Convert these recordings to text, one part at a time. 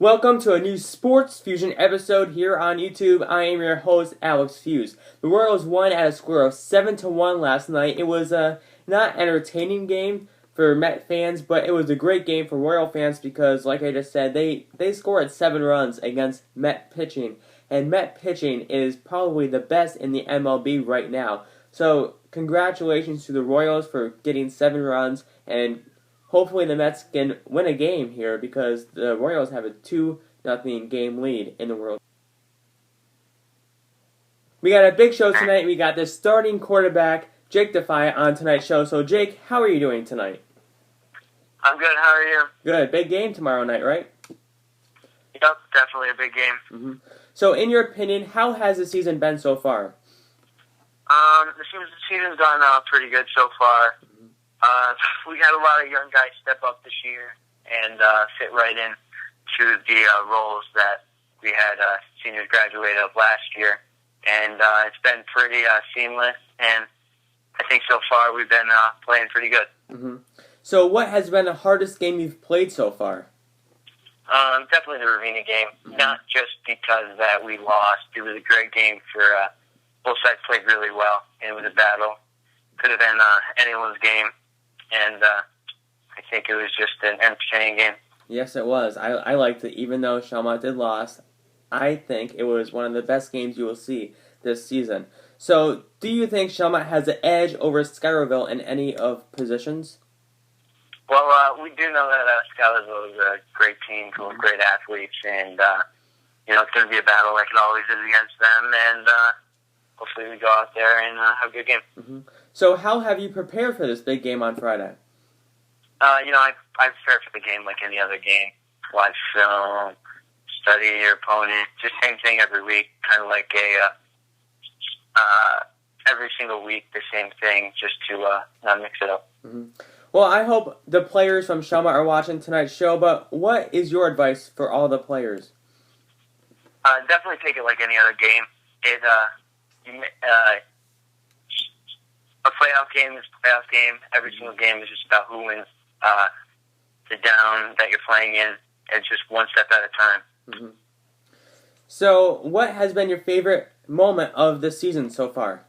Welcome to a new Sports Fusion episode here on YouTube. I am your host, Alex Fuse. The Royals won at a score of 7-1 last night. It was a not entertaining game for Met fans, but it was a great game for Royal fans because, like I just said, they scored 7 runs against Met pitching. And Met pitching is probably the best in the MLB right now. So, congratulations to the Royals for getting 7 runs, and hopefully the Mets can win a game here because the Royals have a 2-0 game lead in the World. We got a big show tonight. We got the starting quarterback, Jake Defiant, on tonight's show. So, Jake, how are you doing tonight? I'm good. How are you? Good. Big game tomorrow night, right? Yep, definitely a big game. Mm-hmm. So, in your opinion, how has the season been so far? The season's gone pretty good so far. We had a lot of young guys step up this year and fit right in to the roles that we had seniors graduate of last year. And it's been pretty seamless, and I think so far we've been playing pretty good. Mm-hmm. So what has been the hardest game you've played so far? Definitely the Ravina game, not just because that we lost. It was a great game for both sides played really well. It was a battle. Could have been anyone's game. And I think it was just an entertaining game. Yes, it was. I liked it. Even though Shelmont did lose, I think it was one of the best games you will see this season. So, do you think Shelmont has an edge over Schuylerville in any of positions? Well, we do know that Schuylerville is a great team full of great athletes, and it's going to be a battle like it always is against them. And hopefully we go out there and have a good game. Mm-hmm. So how have you prepared for this big game on Friday? I prepared for the game like any other game. Watch film, study your opponent. Just same thing every week. Kind of like every single week, the same thing, just to not mix it up. Mm-hmm. Well, I hope the players from Shelmont are watching tonight's show, but what is your advice for all the players? Definitely take it like any other game. A playoff game is a playoff game. Every single game is just about who wins the down that you're playing in. It's just one step at a time. Mm-hmm. So, what has been your favorite moment of the season so far?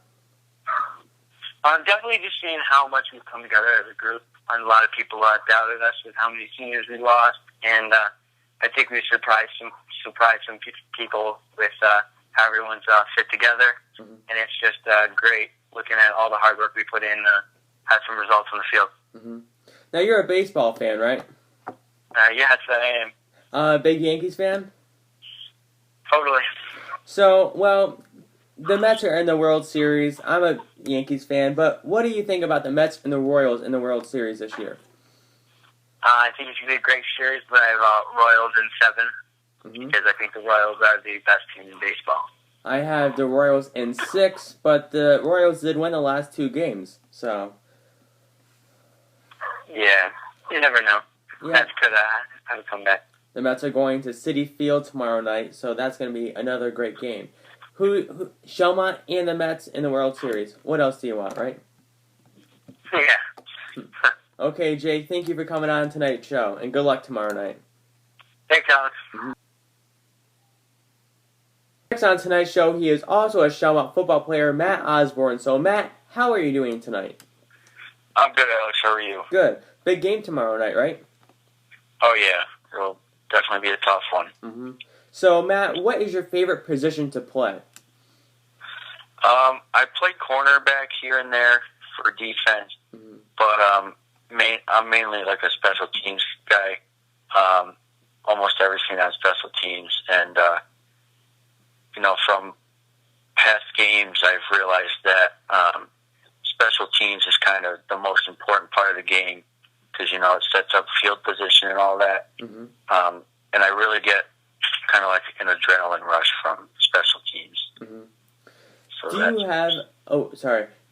Definitely just seeing how much we've come together as a group. And a lot of people doubted us with how many seniors we lost, and I think we surprised some people with how everyone's fit together. Mm-hmm. And it's just great looking at all the hard work we put in, have some results on the field. Mm-hmm. Now, you're a baseball fan, right? Yes, I am. Big Yankees fan? Totally. So, well, the Mets are in the World Series. I'm a Yankees fan, but what do you think about the Mets and the Royals in the World Series this year? I think it's going to be a great series, but I have Royals in 7 because I think the Royals are the best team in baseball. I have the Royals in 6, but the Royals did win the last 2 games, so. Yeah, you never know. Yeah. Mets could have a comeback. The Mets are going to Citi Field tomorrow night, so that's going to be another great game. Shelmont and the Mets in the World Series. What else do you want, right? Yeah. Okay, Jake, thank you for coming on tonight's show, and good luck tomorrow night. Thanks, Alex. Mm-hmm. Next on tonight's show, he is also a Shelmont football player, Matt Osborne. So, Matt, how are you doing tonight? I'm good, Alex. How are you? Good. Big game tomorrow night, right? Oh, yeah. It'll definitely be a tough one. Mm-hmm. So, Matt, what is your favorite position to play? I play cornerback here and there for defense, but I'm mainly like a special teams guy. Almost everything on special teams, and from past games, I've realized that special teams is kind of the most important part of the game because it sets up field position and all that. Mm-hmm. And I really get kind of like an adrenaline rush from special teams. Mm-hmm. So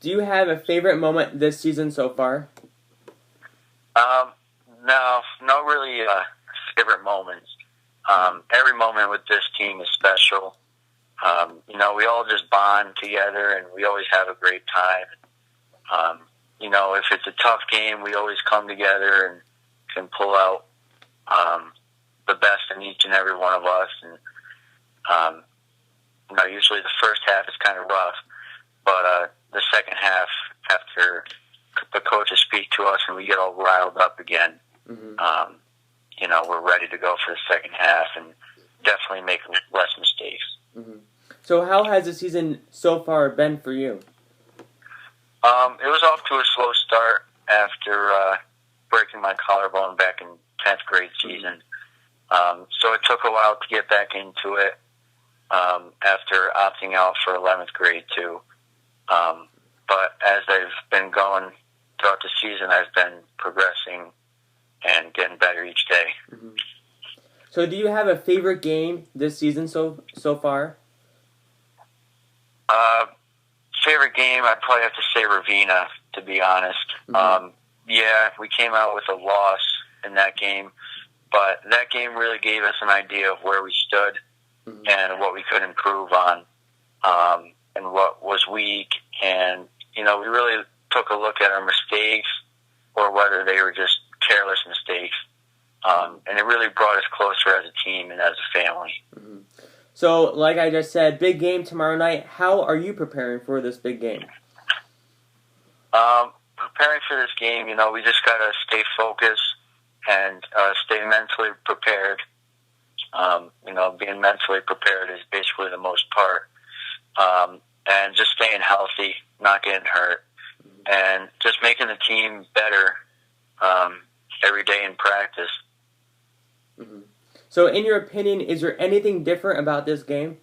Do you have a favorite moment this season so far? No, not really favorite moments. Every moment with this team is special. We all just bond together, and we always have a great time. If it's a tough game, we always come together and can pull out the best in each and every one of us. And usually the first half is kind of rough, but the second half, after the coaches speak to us and we get all riled up again, we're ready to go for the second half and definitely make less mistakes. So how has the season so far been for you? It was off to a slow start after breaking my collarbone back in 10th grade season. So it took a while to get back into it after opting out for 11th grade too. But as I've been going throughout the season, I've been progressing and getting better each day. So do you have a favorite game this season so far? Favorite game, I'd probably have to say Ravenna, to be honest. Yeah, we came out with a loss in that game, but that game really gave us an idea of where we stood and what we could improve on, and what was weak. And, we really took a look at our mistakes or whether they were just careless mistakes. And it really brought us closer as a team and as a family. So, like I just said, big game tomorrow night. How are you preparing for this big game? Preparing for this game, we just got to stay focused and stay mentally prepared. Being mentally prepared is basically the most part. And just staying healthy, not getting hurt, and just making the team better every day in practice. So, in your opinion, is there anything different about this game?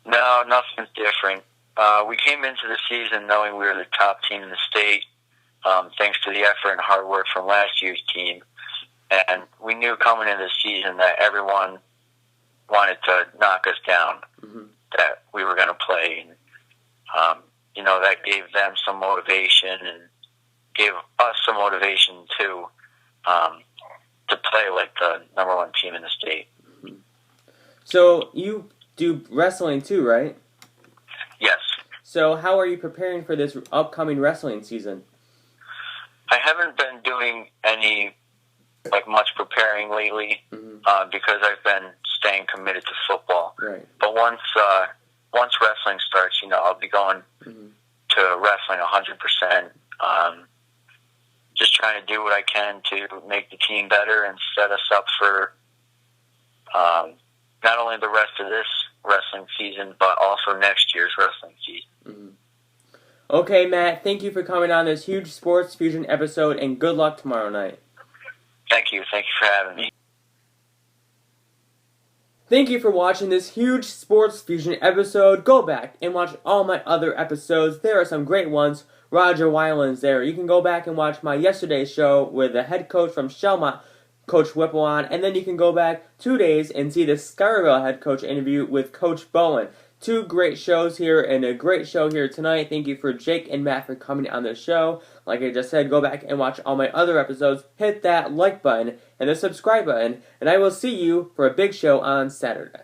No, nothing's different. We came into the season knowing we were the top team in the state, thanks to the effort and hard work from last year's team. And we knew coming into the season that everyone wanted to knock us down, that we were going to play. And, that gave them some motivation and gave us some motivation too, to play like the number one team in the state. So you do wrestling too, right? Yes. So how are you preparing for this upcoming wrestling season? I haven't been doing any much preparing lately because I've been staying committed to football. Right. But once wrestling starts, I'll be going to wrestling 100%. Just trying to do what I can to make the team better and set us up for not only the rest of this wrestling season, but also next year's wrestling season. Okay, Matt, thank you for coming on this huge Sports Fusion episode, and good luck tomorrow night. Thank you. Thank you for having me. Thank you for watching this huge Sports Fusion episode. Go back and watch all my other episodes. There are some great ones. Roger Weiland's there. You can go back and watch my yesterday's show with the head coach from Shelmont, Coach Whipple, on, and then you can go back 2 days and see the Schuylerville head coach interview with Coach Bowen. 2 great shows here and a great show here tonight. Thank you for Jake and Matt for coming on the show. Like I just said, go back and watch all my other episodes. Hit that like button and the subscribe button, and I will see you for a big show on Saturday.